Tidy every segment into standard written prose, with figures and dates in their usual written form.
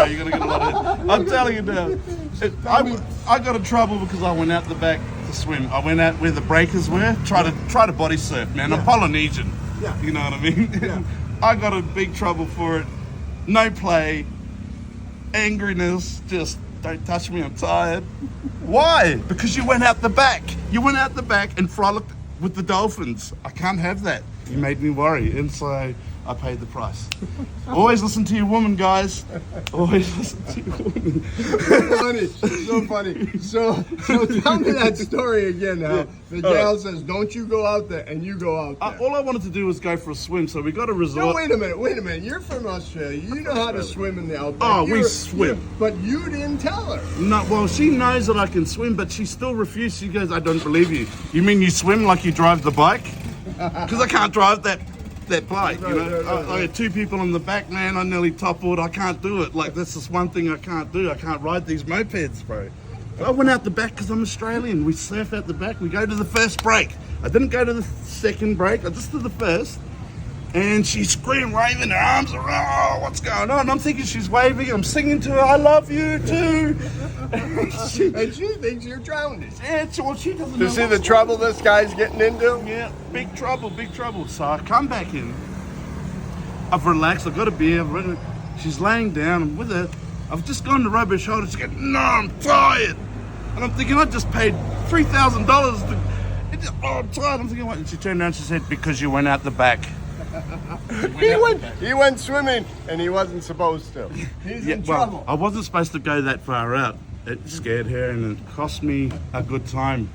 You're gonna get a lot of. I'm telling you now. I got in trouble because I went out the back to swim. I went out where the breakers were. Try to body surf, man. I'm Polynesian. Yeah. You know what I mean? Yeah. I got in big trouble for it. No play. Angriness. Just don't touch me. I'm tired. Why? Because you went out the back. You went out the back and frolicked with the dolphins. I can't have that. You made me worry, and so I paid the price. Always listen to your woman, guys. Always listen to your woman. So funny. So tell me that story again now. The gal says, don't you go out there, and you go out there. All I wanted to do was go for a swim, so we got a resort. No, wait a minute. You're from Australia. You know how to swim in the outback. Oh, we swim. But you didn't tell her. No, well, she knows that I can swim, but she still refused. She goes, I don't believe you. You mean you swim like you drive the bike? Because I can't drive that bike, you know. I had two people in the back, man. I nearly toppled. I can't do it. Like, that's just one thing I can't do. I can't ride these mopeds, bro. I went out the back because I'm Australian. We surf out the back. We go to the first break. I didn't go to the second break. I just did the first. And she screamed, waving her arms around. Oh, what's going on? I'm thinking she's waving. I'm singing to her, I love you too. And she thinks you're drowning. Yeah, well, she doesn't You know see the what's trouble this guy's getting into? Yeah, big trouble, big trouble. So I come back in. I've relaxed. I've got a beer. She's laying down. I'm with her. I've just gone to rub her shoulder. She's going, no, I'm tired. And I'm thinking, I just paid $3,000 to... Oh, I'm tired. I'm thinking, what? And she turned around and she said, because you went out the back. He went swimming and he wasn't supposed to. He's in trouble. I wasn't supposed to go that far out. It scared her and it cost me a good time.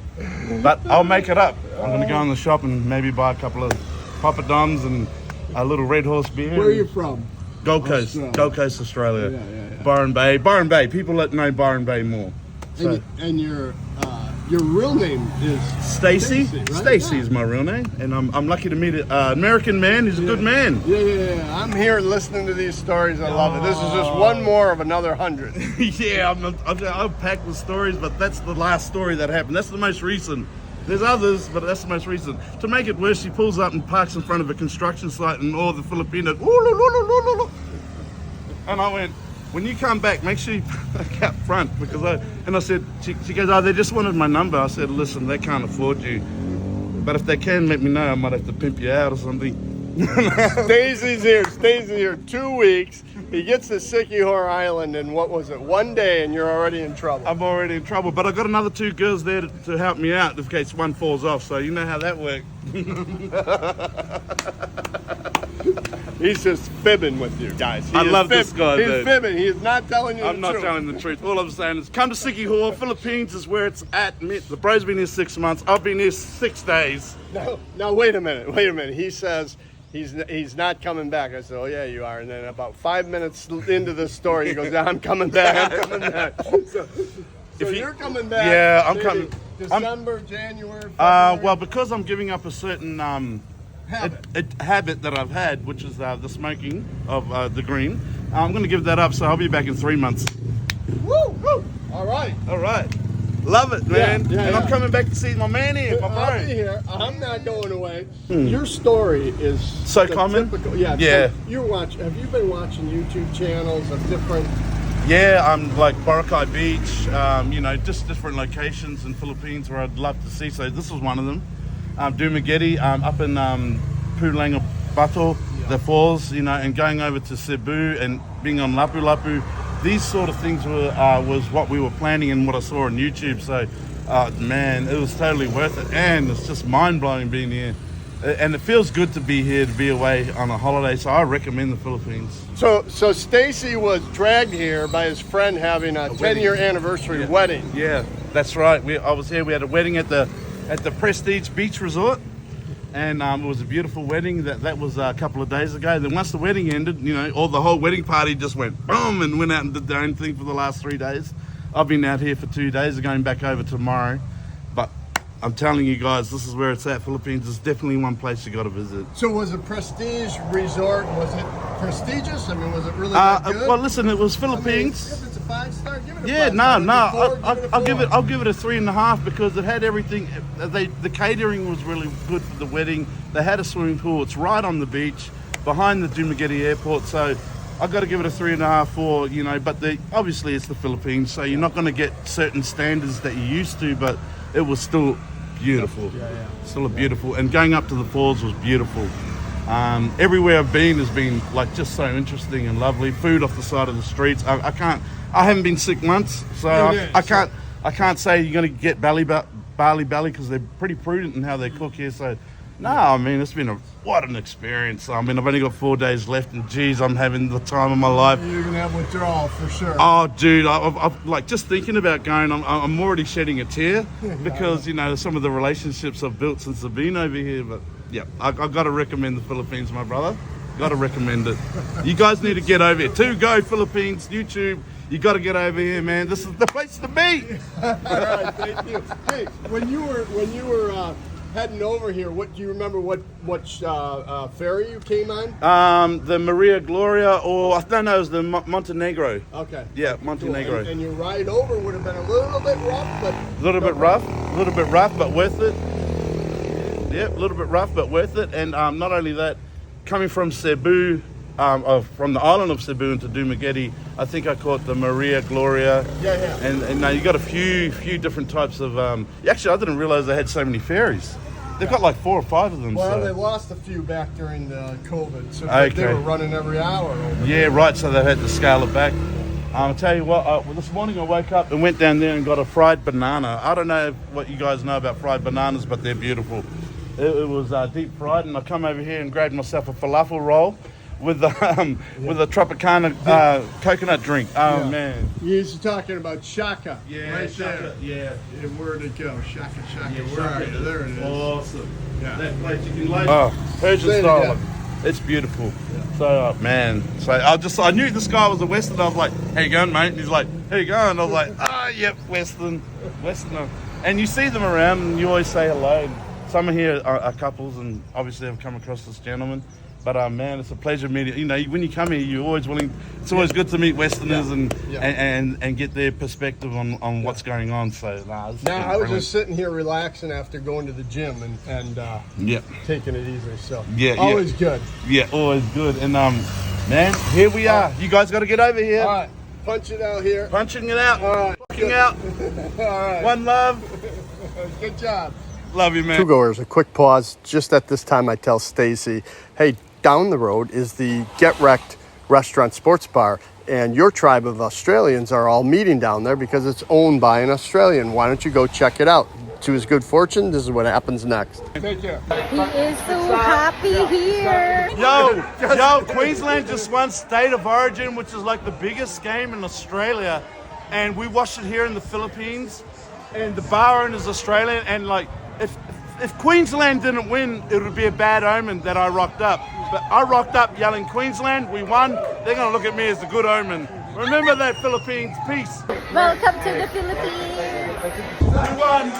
But I'll make it up. I'm going to go in the shop and maybe buy a couple of Papa Doms and a little Red Horse beer. Where are you from? Gold Coast, Australia. Gold Coast, Australia. Yeah. Byron Bay. People that know Byron Bay more. So, And your real name is Stacy. right? Stacy is my real name, and I'm lucky to meet an American man. He's a good man. Yeah. I'm here listening to these stories. I love it. This is just one more of another 100. Yeah, I'm packed with stories, but that's the last story that happened. That's the most recent. There's others, but that's the most recent. To make it worse, she pulls up and parks in front of a construction site, and all the Filipinos, and I went, when you come back, make sure you park out front, because I said, she goes, oh, they just wanted my number. I said, listen, they can't afford you, but if they can, let me know. I might have to pimp you out or something. Stacy's here 2 weeks. He gets to Sikihor Island in, what was it, 1 day, and you're already in trouble. I'm already in trouble, but I've got another two girls there to help me out in case one falls off, so you know how that works. He's just fibbing with you guys. I love this guy, He's dude. fibbing. He's not telling you the truth. I'm not telling the truth. All I'm saying is come to Sikihor. Philippines is where it's at. The bro's been here 6 months. I've been here 6 days. No, wait a minute. He says he's not coming back. I said, oh yeah, you are. And then about 5 minutes into the story, he goes, yeah, I'm coming back. So you're coming back. Yeah, I'm coming. December, January, February? Well, because I'm giving up a certain habit that I've had, which is the smoking of the green. I'm going to give that up, so I'll be back in 3 months. Woo! All right. Love it, man. Yeah, and I'm coming back to see my man here, my I'll bro. be here. I'm not going away. Your story is So common? Typical, Yeah. So have you been watching YouTube channels of different? Yeah, I'm like Boracay Beach, just different locations in Philippines where I'd love to see. So this was one of them. Dumaguete, up in Pulang Bato, the falls, and going over to Cebu and being on Lapu-Lapu. These sort of things was what we were planning and what I saw on YouTube. So, man, it was totally worth it. And it's just mind-blowing being here. And it feels good to be here, to be away on a holiday. So I recommend the Philippines. So Stacy was dragged here by his friend having a 10-year anniversary wedding. Yeah, that's right. I was here. We had a wedding at the Prestige Beach Resort. And it was a beautiful wedding. That was a couple of days ago. Then once the wedding ended, the whole wedding party just went boom and went out and did their own thing for the last 3 days. I've been out here for 2 days. I'm going back over tomorrow. But I'm telling you guys, this is where it's at. Philippines is definitely one place you got to visit. So was it Prestige Resort? Was it prestigious? I mean, was it really that good? Well, listen, it was Philippines. I mean, if it's a 5-star, give it a 5. Yeah, no. I'll give it a 3.5 because it had everything. The catering was really good for the wedding. They had a swimming pool. It's right on the beach, behind the Dumaguete Airport. So I got to give it a 3.5, 4. You know, but obviously it's the Philippines, so you're not going to get certain standards that you used to, but it was still beautiful. Still a beautiful, and going up to the falls was beautiful. Everywhere I've been has been like just so interesting and lovely. Food off the side of the streets. I haven't been sick once, so I can't say you're going to get barley because they're pretty prudent in how they cook here. So no, I mean, it's been what an experience. I mean, I've only got 4 days left, and geez, I'm having the time of my life. You're gonna have withdrawal for sure. Oh, dude, I've like just thinking about going. I'm already shedding a tear because you know some of the relationships I've built since I've been over here. But yeah, I've got to recommend the Philippines, my brother. Got to recommend it. You guys need to get over here. Go Philippines, YouTube. You got to get over here, man. This is the place to be. All right, thank you. Hey, when you were heading over here, what do you remember? What ferry you came on? The Maria Gloria, or I don't know, it was the Montenegro. Okay. Yeah, Montenegro. Cool. And your ride over would have been a little bit rough, but a little bit rough, but worth it. Yeah, a little bit rough, but worth it. And not only that, coming from Cebu, from the island of Cebu into Dumaguete, I think I caught the Maria Gloria. Yeah. And now you got a few different types of. Actually, I didn't realize they had so many ferries. They've got like 4 or 5 of them. Well, so. they lost a few back during the COVID, so Okay. they were running every hour over Yeah, right. So they had to scale it back. I'll tell you what. Well, this morning I woke up and went down there and got a fried banana. I don't know what you guys know about fried bananas, but they're beautiful. It was deep fried, and I come over here and grabbed myself a falafel roll with the with a Tropicana coconut drink. Oh man! You're talking about shaka. Yeah, right shaka, there. Yeah. Where'd it go? Shaka. Yeah, Where are you? There it is. Awesome. Yeah. That place you can load. Persian Say it style. again. It's beautiful. Yeah. So man, so I knew this guy was a Western. I was like, "How you going, mate?" And he's like, "How you going?" I was like, "Yep, Western." And you see them around, and you always say hello. Some of here are couples, and obviously I've come across this gentleman. But man, it's a pleasure meeting. You know, when you come here, you're always willing. It's always good to meet Westerners and get their perspective on what's going on. So I was just sitting here relaxing after going to the gym and taking it easy. So always good. Yeah, always good. And man, here we are. You guys got to get over here. All right, punch it out here. Punching it out. All right, punching out. All right. One love. Good job. Love you, man. Two goers, a quick pause. Just at this time, I tell Stacy, hey, down the road is the Get Wrecked Restaurant Sports Bar, and your tribe of Australians are all meeting down there because it's owned by an Australian. Why don't you go check it out? To his good fortune, this is what happens next. Take care. He is so happy here. Yo, Queensland just won State of Origin, which is like the biggest game in Australia, and we watched it here in the Philippines, and the bar owner is Australian, and like, if Queensland didn't win, it would be a bad omen that I rocked up. But I rocked up yelling, Queensland, we won. They're going to look at me as a good omen. Remember that, Philippines. Peace. Welcome to the Philippines. We won.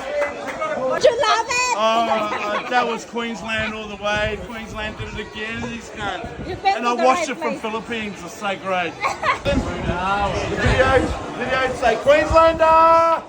Don't you love it? That was Queensland all the way. Queensland did it again. These guys. And I watched it from Philippines. It's so great. The video say, Queenslander!